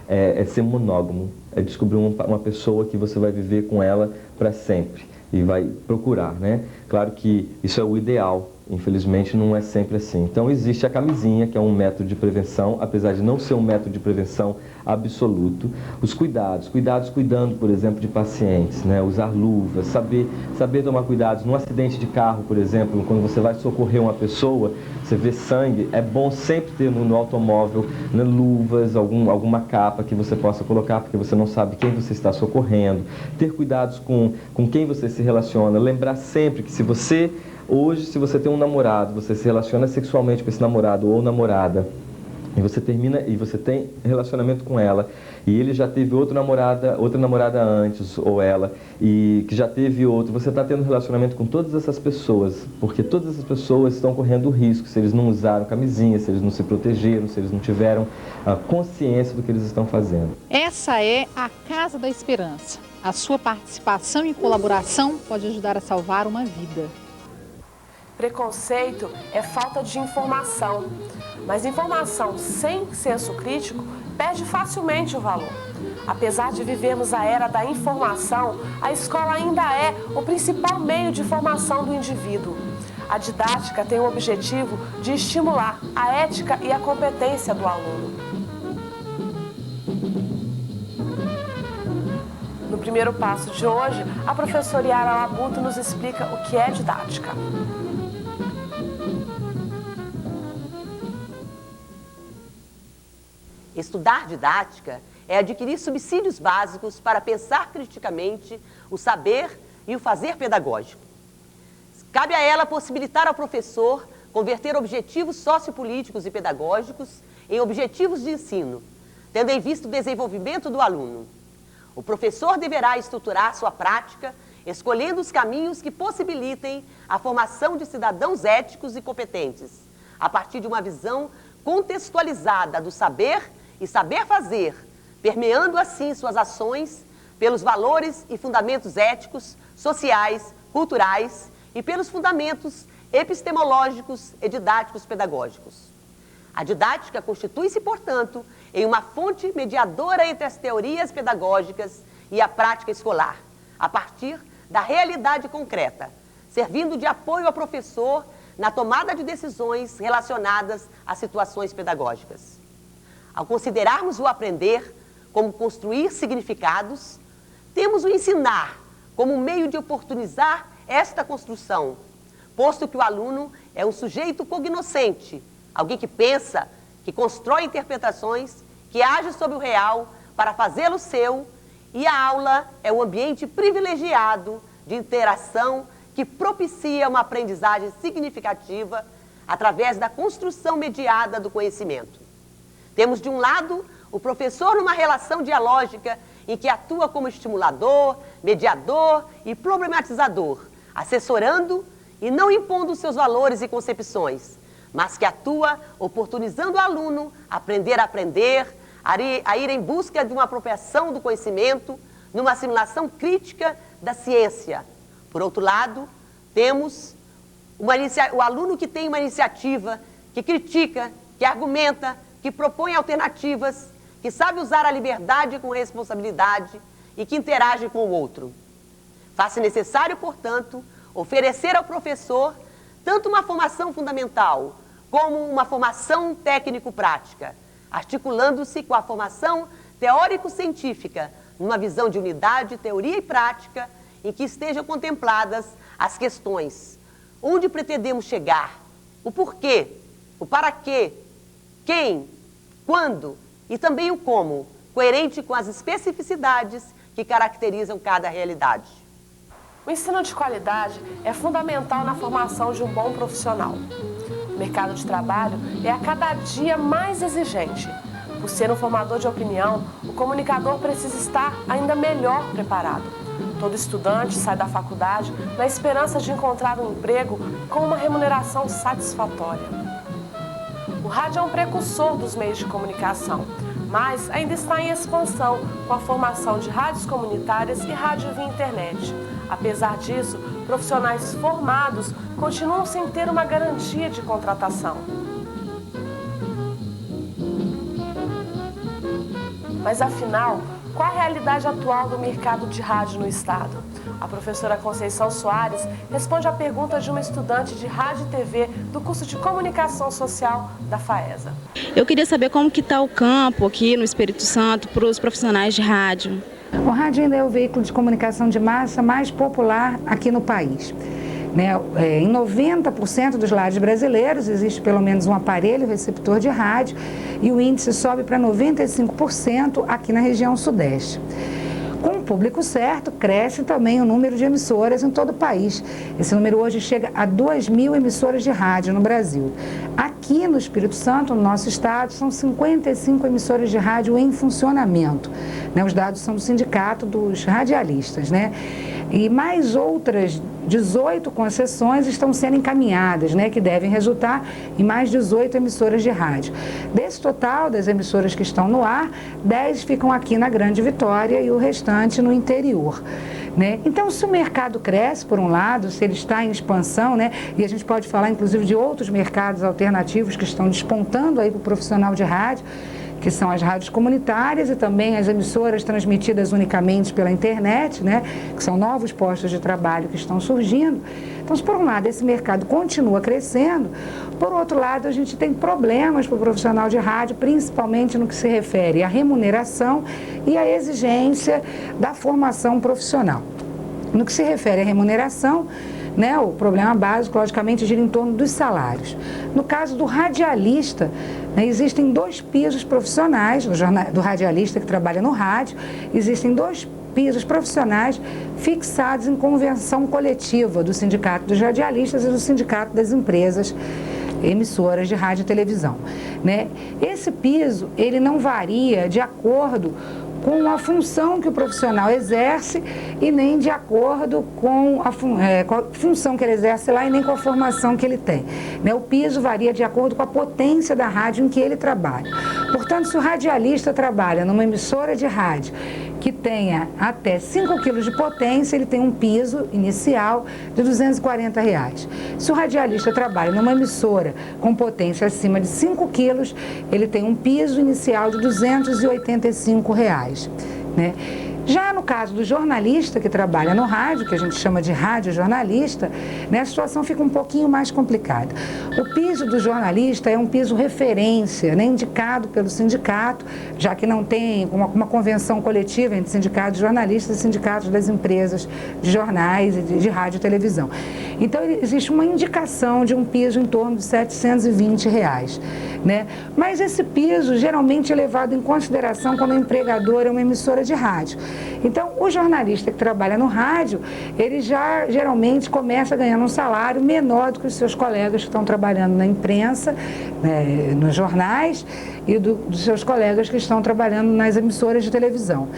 é ser monógamo, é descobrir uma pessoa que você vai viver com ela para sempre e vai procurar, né? Claro que isso é o ideal, Infelizmente não é sempre assim. Então existe a camisinha, que é um método de prevenção, apesar de não ser um método de prevenção absoluto. Os cuidados cuidando, por exemplo, de pacientes, né? Usar luvas, saber tomar cuidados. Num acidente de carro, por exemplo, quando você vai socorrer uma pessoa, você vê sangue, é bom sempre ter no automóvel, né, luvas, alguma capa que você possa colocar, porque você não sabe quem você está socorrendo. Ter cuidados com quem você se relaciona. Lembrar sempre que se você tem um namorado, você se relaciona sexualmente com esse namorado ou namorada, e você tem relacionamento com ela, e ele já teve outra namorada antes, ou ela, e que já teve outro, você está tendo relacionamento com todas essas pessoas, porque todas essas pessoas estão correndo risco se eles não usaram camisinha, se eles não se protegeram, se eles não tiveram consciência do que eles estão fazendo. Essa é a Casa da Esperança. A sua participação e colaboração pode ajudar a salvar uma vida. Preconceito é falta de informação, mas informação sem senso crítico perde facilmente o valor. Apesar de vivermos a era da informação, a escola ainda é o principal meio de formação do indivíduo. A didática tem o objetivo de estimular a ética e a competência do aluno. No primeiro passo de hoje, a professora Yara Labuto nos explica o que é didática. Estudar didática é adquirir subsídios básicos para pensar criticamente o saber e o fazer pedagógico. Cabe a ela possibilitar ao professor converter objetivos sociopolíticos e pedagógicos em objetivos de ensino, tendo em vista o desenvolvimento do aluno. O professor deverá estruturar sua prática, escolhendo os caminhos que possibilitem a formação de cidadãos éticos e competentes, a partir de uma visão contextualizada do saber e saber fazer, permeando assim suas ações pelos valores e fundamentos éticos, sociais, culturais e pelos fundamentos epistemológicos e didáticos pedagógicos. A didática constitui-se, portanto, em uma fonte mediadora entre as teorias pedagógicas e a prática escolar, a partir da realidade concreta, servindo de apoio ao professor na tomada de decisões relacionadas às situações pedagógicas. Ao considerarmos o aprender como construir significados, temos o ensinar como meio de oportunizar esta construção, posto que o aluno é um sujeito cognoscente, alguém que pensa, que constrói interpretações, que age sobre o real para fazê-lo seu, e a aula é um ambiente privilegiado de interação que propicia uma aprendizagem significativa através da construção mediada do conhecimento. Temos, de um lado, o professor numa relação dialógica em que atua como estimulador, mediador e problematizador, assessorando e não impondo seus valores e concepções, mas que atua oportunizando o aluno a aprender, a ir em busca de uma apropriação do conhecimento, numa assimilação crítica da ciência. Por outro lado, temos o aluno que tem uma iniciativa, que critica, que argumenta, que propõe alternativas, que sabe usar a liberdade com responsabilidade e que interage com o outro. Faz-se necessário, portanto, oferecer ao professor tanto uma formação fundamental como uma formação técnico-prática, articulando-se com a formação teórico-científica, numa visão de unidade, teoria e prática, em que estejam contempladas as questões: onde pretendemos chegar, o porquê, o para quê, quem, quando e também o como, coerente com as especificidades que caracterizam cada realidade. O ensino de qualidade é fundamental na formação de um bom profissional. O mercado de trabalho é a cada dia mais exigente. Por ser um formador de opinião, o comunicador precisa estar ainda melhor preparado. Todo estudante sai da faculdade na esperança de encontrar um emprego com uma remuneração satisfatória. O rádio é um precursor dos meios de comunicação, mas ainda está em expansão com a formação de rádios comunitárias e rádio via internet. Apesar disso, profissionais formados continuam sem ter uma garantia de contratação. Mas afinal, qual a realidade atual do mercado de rádio no estado? A professora Conceição Soares responde à pergunta de uma estudante de rádio e TV do curso de Comunicação Social da FAESA. Eu queria saber como que está o campo aqui no Espírito Santo para os profissionais de rádio. O rádio ainda é o veículo de comunicação de massa mais popular aqui no país. Em 90% dos lares brasileiros existe pelo menos um aparelho receptor de rádio e o índice sobe para 95% aqui na região sudeste. Com o público certo, cresce também o número de emissoras em todo o país. Esse número hoje chega a 2.000 emissoras de rádio no Brasil. Aqui no Espírito Santo, no nosso estado, são 55 emissoras de rádio em funcionamento. Os dados são do Sindicato dos Radialistas, E mais outras 18 concessões estão sendo encaminhadas, que devem resultar em mais 18 emissoras de rádio. Desse total das emissoras que estão no ar, 10 ficam aqui na Grande Vitória e o restante no interior. Então, se o mercado cresce, por um lado, se ele está em expansão, e a gente pode falar, inclusive, de outros mercados alternativos que estão despontando aí para o profissional de rádio, que são as rádios comunitárias e também as emissoras transmitidas unicamente pela internet, que são novos postos de trabalho que estão surgindo. Então, se por um lado esse mercado continua crescendo, por outro lado a gente tem problemas para o profissional de rádio, principalmente no que se refere à remuneração e à exigência da formação profissional. No que se refere à remuneração, o problema básico, logicamente, gira em torno dos salários. No caso do radialista, existem 2 pisos profissionais, do radialista que trabalha no rádio, existem 2 pisos profissionais fixados em convenção coletiva do Sindicato dos Radialistas e do Sindicato das Empresas Emissoras de Rádio e Televisão. Esse piso, ele não varia de acordo com a função que o profissional exerce e nem de acordo com a função que ele exerce lá e nem com a formação que ele tem. O piso varia de acordo com a potência da rádio em que ele trabalha. Portanto, se o radialista trabalha numa emissora de rádio que tenha até 5 quilos de potência, ele tem um piso inicial de R$ 240. Se o radialista trabalha numa emissora com potência acima de 5 quilos, ele tem um piso inicial de R$ 285. Já no caso do jornalista que trabalha no rádio, que a gente chama de radiojornalista, a situação fica um pouquinho mais complicada. O piso do jornalista é um piso referência, indicado pelo sindicato, já que não tem uma convenção coletiva entre sindicatos de jornalistas e sindicatos das empresas de jornais e de rádio e televisão. Então, existe uma indicação de um piso em torno de R$ 720. Mas esse piso geralmente é levado em consideração quando o empregador é uma emissora de rádio. Então, o jornalista que trabalha no rádio, ele já geralmente começa ganhando um salário menor do que os seus colegas que estão trabalhando na imprensa, nos jornais, e dos seus colegas que estão trabalhando nas emissoras de televisão.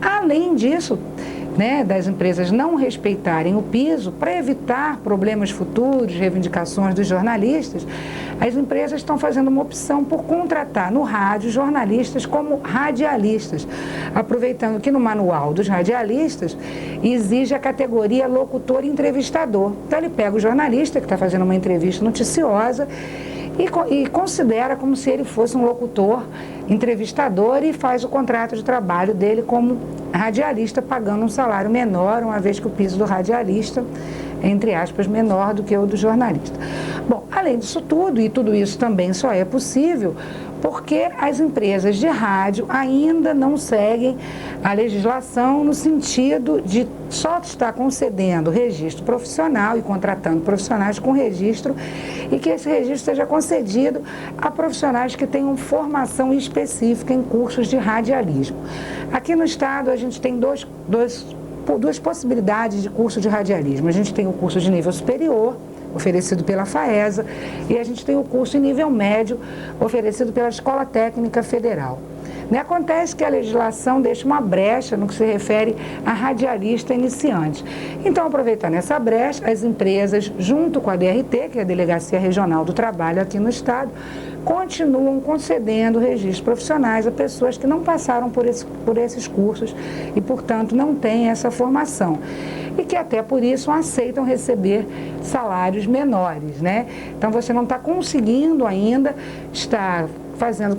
Além disso, das empresas não respeitarem o piso, para evitar problemas futuros, reivindicações dos jornalistas, as empresas estão fazendo uma opção por contratar no rádio jornalistas como radialistas, aproveitando que no manual dos radialistas exige a categoria locutor-entrevistador. Então ele pega o jornalista que está fazendo uma entrevista noticiosa e considera como se ele fosse um locutor, entrevistador, e faz o contrato de trabalho dele como radialista, pagando um salário menor, uma vez que o piso do radialista é, entre aspas, menor do que o do jornalista. Bom, além disso tudo, e tudo isso também só é possível porque as empresas de rádio ainda não seguem a legislação no sentido de só estar concedendo registro profissional e contratando profissionais com registro, e que esse registro seja concedido a profissionais que tenham formação específica em cursos de radialismo. Aqui no estado a gente tem duas possibilidades de curso de radialismo. A gente tem o curso de nível superior, oferecido pela FAESA, e a gente tem o curso em nível médio, oferecido pela Escola Técnica Federal. Acontece que a legislação deixa uma brecha no que se refere a radialista iniciante. Então, aproveitando essa brecha, as empresas, junto com a DRT, que é a Delegacia Regional do Trabalho aqui no estado, continuam concedendo registros profissionais a pessoas que não passaram por esses cursos e, portanto, não têm essa formação. E que até por isso aceitam receber salários menores, Então, você não está conseguindo ainda estar fazendo